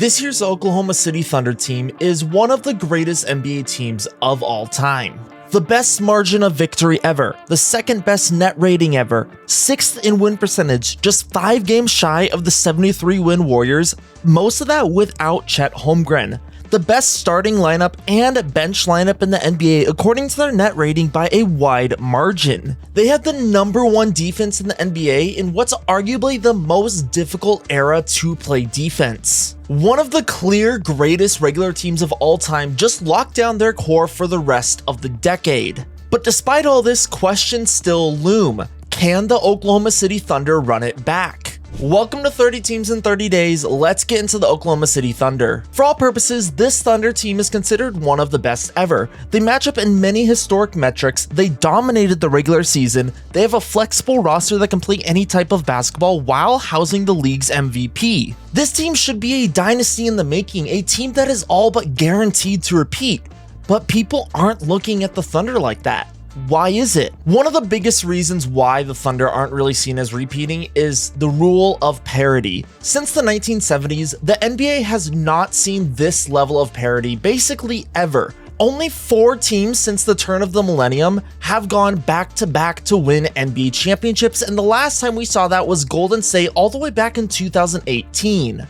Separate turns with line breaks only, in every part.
This year's Oklahoma City Thunder team is one of the greatest NBA teams of all time. The best margin of victory ever, the second best net rating ever, 6th in win percentage, just 5 games shy of the 73-win Warriors, most of that without Chet Holmgren. The best starting lineup and bench lineup in the NBA according to their net rating by a wide margin. They had the #1 defense in the NBA in what's arguably the most difficult era to play defense. One of the clear greatest regular teams of all time just locked down their core for the rest of the decade. But despite all this, questions still loom. Can the Oklahoma City Thunder run it back? Welcome to 30 Teams in 30 Days, let's get into the Oklahoma City Thunder. For all purposes, this Thunder team is considered one of the best ever. They match up in many historic metrics, they dominated the regular season, they have a flexible roster that can play any type of basketball while housing the league's MVP. This team should be a dynasty in the making, a team that is all but guaranteed to repeat. But people aren't looking at the Thunder like that. Why is it? One of the biggest reasons why the Thunder aren't really seen as repeating is the rule of parity. Since the 1970s, the NBA has not seen this level of parity basically ever. Only 4 teams since the turn of the millennium have gone back-to-back to win NBA championships, and the last time we saw that was Golden State all the way back in 2018.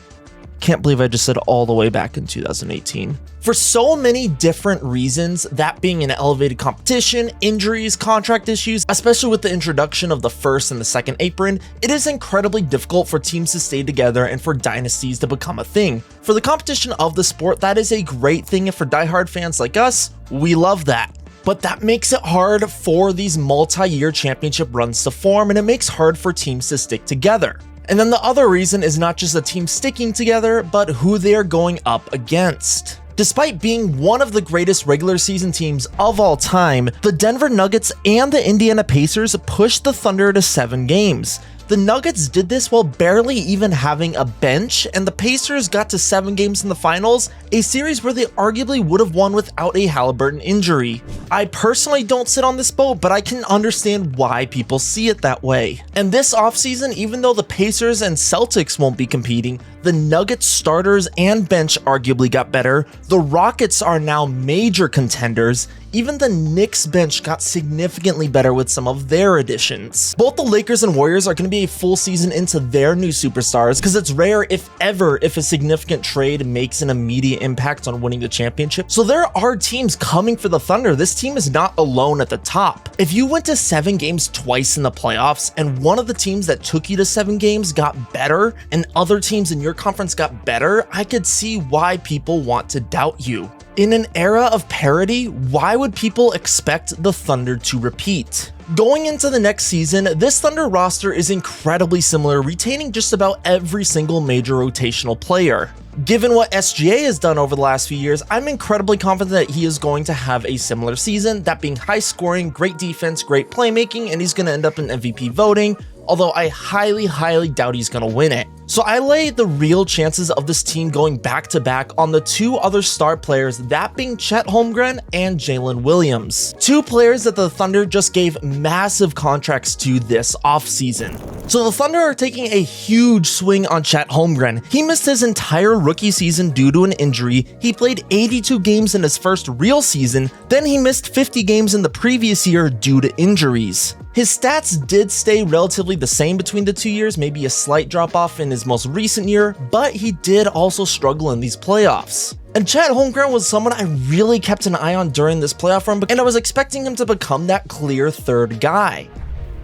Can't believe I just said all the way back in 2018. For so many different reasons, that being an elevated competition, injuries, contract issues, especially with the introduction of the first and the second apron, it is incredibly difficult for teams to stay together and for dynasties to become a thing. For the competition of the sport, that is a great thing, and for diehard fans like us, we love that. But that makes it hard for these multi-year championship runs to form, and it makes it hard for teams to stick together. And then the other reason is not just the team sticking together, but who they are going up against. Despite being one of the greatest regular season teams of all time, the Denver Nuggets and the Indiana Pacers pushed the Thunder to 7 games. The Nuggets did this while barely even having a bench, and the Pacers got to 7 games in the finals, a series where they arguably would have won without a Halliburton injury. I personally don't sit on this boat, but I can understand why people see it that way. And this offseason, even though the Pacers and Celtics won't be competing, the Nuggets starters and bench arguably got better, the Rockets are now major contenders, even the Knicks bench got significantly better with some of their additions. Both the Lakers and Warriors are going to be a full season into their new superstars, because it's rare, if ever, if a significant trade makes an immediate impact on winning the championship. So there are teams coming for the Thunder. This team is not alone at the top. If you went to 7 games twice in the playoffs, and one of the teams that took you to 7 games got better, and other teams in your conference got better, I could see why people want to doubt you. In an era of parity, why would people expect the Thunder to repeat? Going into the next season, this Thunder roster is incredibly similar, retaining just about every single major rotational player. Given what SGA has done over the last few years, I'm incredibly confident that he is going to have a similar season, that being high scoring, great defense, great playmaking, and he's going to end up in MVP voting, although I highly doubt he's going to win it. So I lay the real chances of this team going back-to-back on the 2 other star players, that being Chet Holmgren and Jalen Williams. 2 players that the Thunder just gave massive contracts to this offseason. So the Thunder are taking a huge swing on Chet Holmgren. He missed his entire rookie season due to an injury, he played 82 games in his first real season, then he missed 50 games in the previous year due to injuries. His stats did stay relatively the same between the 2 years, maybe a slight drop off in his most recent year, but he did also struggle in these playoffs. And Chet Holmgren was someone I really kept an eye on during this playoff run, and I was expecting him to become that clear third guy.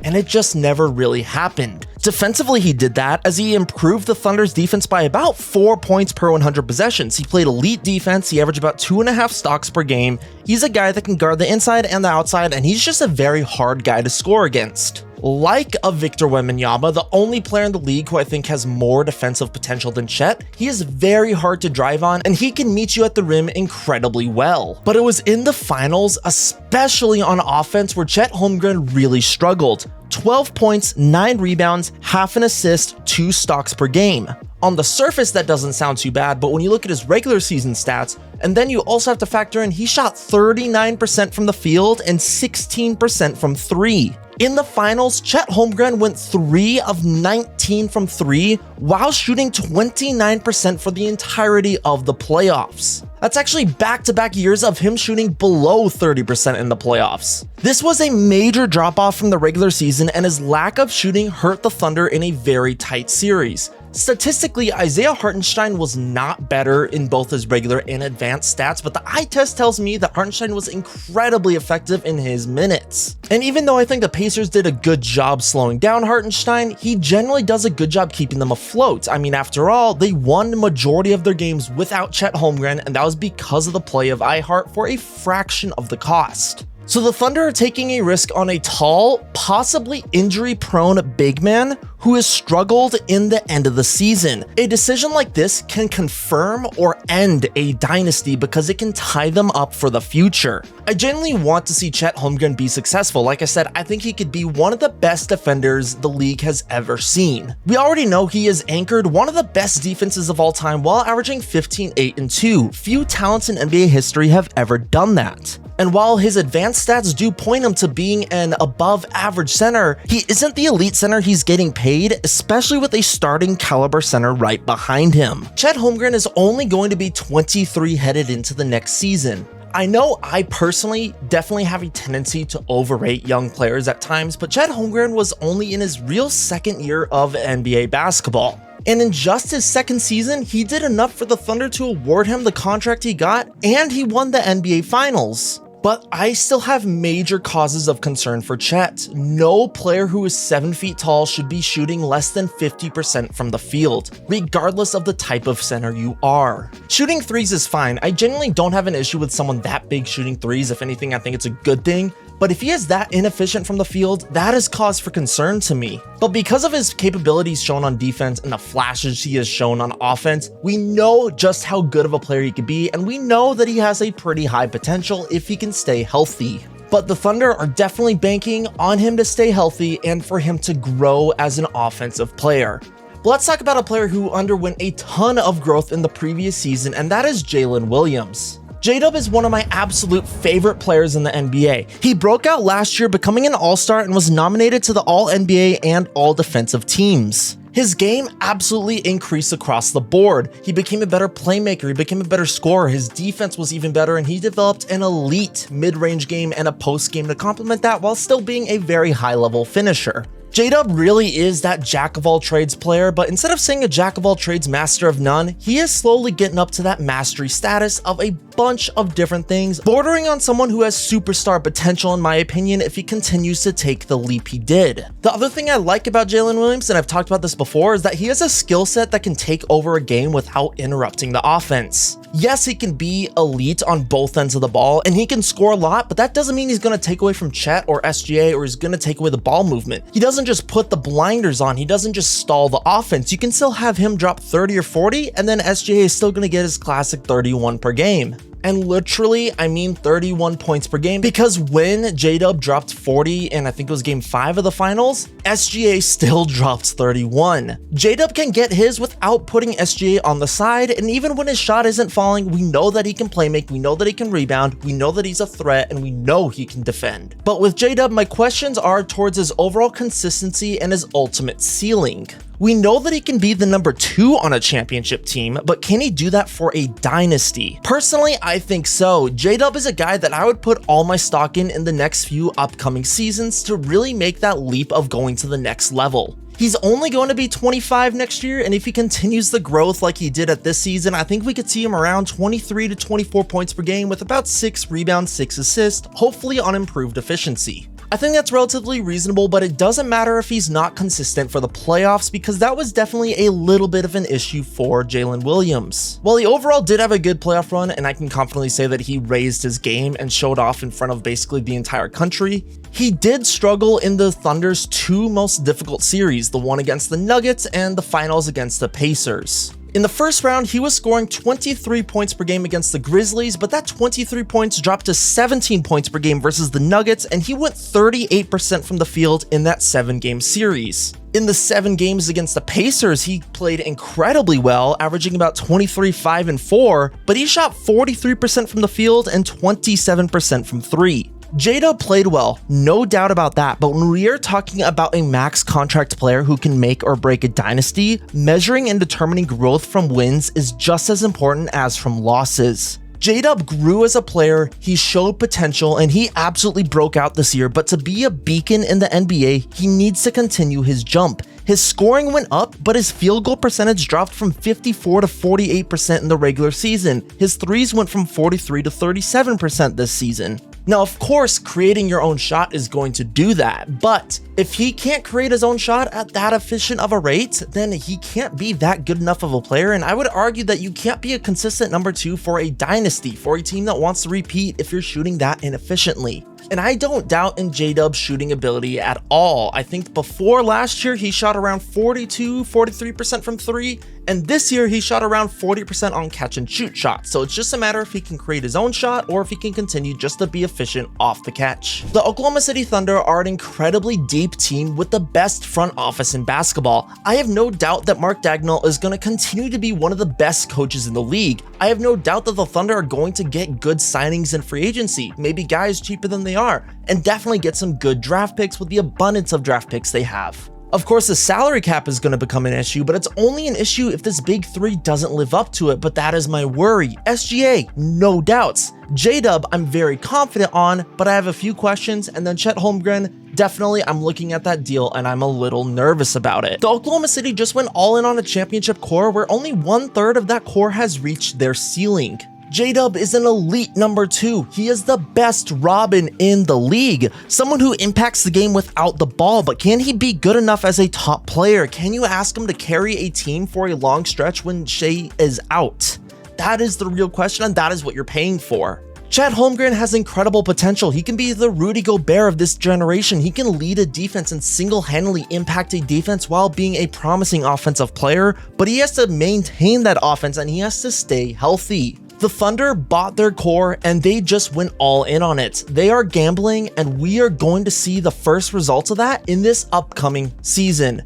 And it just never really happened. Defensively, he did that as he improved the Thunder's defense by about 4 points per 100 possessions. He played elite defense, he averaged about 2.5 stocks per game. He's a guy that can guard the inside and the outside, and he's just a very hard guy to score against. Like a Victor Wembanyama, the only player in the league who I think has more defensive potential than Chet, he is very hard to drive on, and he can meet you at the rim incredibly well. But it was in the finals, especially on offense, where Chet Holmgren really struggled. 12 points, 9 rebounds, half an assist, 2 stocks per game. On the surface, that doesn't sound too bad, but when you look at his regular season stats, and then you also have to factor in he shot 39% from the field and 16% from 3. In the finals, Chet Holmgren went 3 of 19 from 3 while shooting 29% for the entirety of the playoffs. That's actually back-to-back years of him shooting below 30% in the playoffs. This was a major drop-off from the regular season, and his lack of shooting hurt the Thunder in a very tight series. Statistically, Isaiah Hartenstein was not better in both his regular and advanced stats, but the eye test tells me that Hartenstein was incredibly effective in his minutes. And even though I think the Pacers did a good job slowing down Hartenstein, he generally does a good job keeping them afloat. I mean, after all, they won the majority of their games without Chet Holmgren, and that was because of the play of iHart for a fraction of the cost. So the Thunder are taking a risk on a tall, possibly injury-prone big man who has struggled in the end of the season. A decision like this can confirm or end a dynasty because it can tie them up for the future. I genuinely want to see Chet Holmgren be successful. Like I said, I think he could be one of the best defenders the league has ever seen. We already know he has anchored one of the best defenses of all time while averaging 15, 8, and 2. Few talents in NBA history have ever done that. And while his advanced stats do point him to being an above average center, he isn't the elite center he's getting paid, especially with a starting caliber center right behind him. Chet Holmgren is only going to be 23 headed into the next season. I know I personally definitely have a tendency to overrate young players at times, but Chet Holmgren was only in his real second year of NBA basketball. And in just his second season, he did enough for the Thunder to award him the contract he got, and he won the NBA Finals. But I still have major causes of concern for Chet. No player who is 7 feet tall should be shooting less than 50% from the field, regardless of the type of center you are. Shooting threes is fine. I genuinely don't have an issue with someone that big shooting threes. If anything, I think it's a good thing. But if he is that inefficient from the field, that is cause for concern to me. But because of his capabilities shown on defense and the flashes he has shown on offense, we know just how good of a player he could be, and we know that he has a pretty high potential if he can stay healthy. But the Thunder are definitely banking on him to stay healthy and for him to grow as an offensive player. But let's talk about a player who underwent a ton of growth in the previous season, and that is Jalen Williams. J-Dub is one of my absolute favorite players in the NBA. He broke out last year, becoming an All-Star, and was nominated to the All-NBA and All-Defensive teams. His game absolutely increased across the board. He became a better playmaker, he became a better scorer, his defense was even better, and he developed an elite mid-range game and a post game to complement that while still being a very high-level finisher. J-Dub really is that jack-of-all-trades player, but instead of saying a jack-of-all-trades master of none, he is slowly getting up to that mastery status of a bunch of different things, bordering on someone who has superstar potential in my opinion if he continues to take the leap he did. The other thing I like about Jalen Williams, and I've talked about this before, is that he has a skill set that can take over a game without interrupting the offense. Yes, he can be elite on both ends of the ball, and he can score a lot, but that doesn't mean he's going to take away from Chet or SGA, or he's going to take away the ball movement. He doesn't just put the blinders on, he doesn't just stall the offense. You can still have him drop 30 or 40, and then SGA is still going to get his classic 31 per game. And literally, I mean 31 points per game, because when J-Dub dropped 40, and I think it was game 5 of the finals, SGA still dropped 31. J-Dub can get his without putting SGA on the side, and even when his shot isn't falling, we know that he can play make, we know that he can rebound, we know that he's a threat, and we know he can defend. But with J-Dub, my questions are towards his overall consistency and his ultimate ceiling. We know that he can be the number 2 on a championship team, but can he do that for a dynasty? Personally, I think so. J-Dub is a guy that I would put all my stock in the next few upcoming seasons to really make that leap of going to the next level. He's only going to be 25 next year, and if he continues the growth like he did at this season, I think we could see him around 23 to 24 points per game with about 6 rebounds, 6 assists, hopefully on improved efficiency. I think that's relatively reasonable, but it doesn't matter if he's not consistent for the playoffs, because that was definitely a little bit of an issue for Jalen Williams. While he overall did have a good playoff run, and I can confidently say that he raised his game and showed off in front of basically the entire country, he did struggle in the Thunder's 2 most difficult series, the one against the Nuggets and the finals against the Pacers. In the first round, he was scoring 23 points per game against the Grizzlies, but that 23 points dropped to 17 points per game versus the Nuggets, and he went 38% from the field in that 7-game series. In the 7 games against the Pacers, he played incredibly well, averaging about 23, 5, and 4, but he shot 43% from the field and 27% from 3. J-Dub played well, no doubt about that, but when we are talking about a max contract player who can make or break a dynasty, measuring and determining growth from wins is just as important as from losses. J-Dub grew as a player, he showed potential, and he absolutely broke out this year, but to be a beacon in the NBA, he needs to continue his jump. His scoring went up, but his field goal percentage dropped from 54 to 48% in the regular season. His threes went from 43 to 37% this season. Now, of course, creating your own shot is going to do that, but if he can't create his own shot at that efficient of a rate, then he can't be that good enough of a player, and I would argue that you can't be a consistent number 2 for a dynasty, for a team that wants to repeat if you're shooting that inefficiently. And I don't doubt in J-Dub's shooting ability at all. I think before last year, he shot around 43% from 3, and this year he shot around 40% on catch and shoot shots. So it's just a matter if he can create his own shot or if he can continue just to be efficient off the catch. The Oklahoma City Thunder are an incredibly deep team with the best front office in basketball. I have no doubt that Mark Dagnall is going to continue to be one of the best coaches in the league. I have no doubt that the Thunder are going to get good signings in free agency, maybe guys cheaper than they are, and definitely get some good draft picks with the abundance of draft picks they have. Of course, the salary cap is going to become an issue, but it's only an issue if this big 3 doesn't live up to it, but that is my worry. SGA, no doubts. J-Dub, I'm very confident on, but I have a few questions, and then Chet Holmgren, definitely I'm looking at that deal and I'm a little nervous about it. The Oklahoma City just went all in on a championship core where only 1/3 of that core has reached their ceiling. J-Dub is an elite number 2. He is the best Robin in the league. Someone who impacts the game without the ball, but can he be good enough as a top player? Can you ask him to carry a team for a long stretch when Shai is out? That is the real question, and that is what you're paying for. Chet Holmgren has incredible potential. He can be the Rudy Gobert of this generation. He can lead a defense and single-handedly impact a defense while being a promising offensive player, but he has to maintain that offense and he has to stay healthy. The Thunder bought their core and they just went all in on it. They are gambling and we are going to see the first results of that in this upcoming season.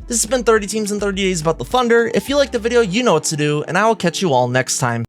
This has been 30 Teams in 30 Days about the Thunder. If you liked the video, you know what to do, and I will catch you all next time.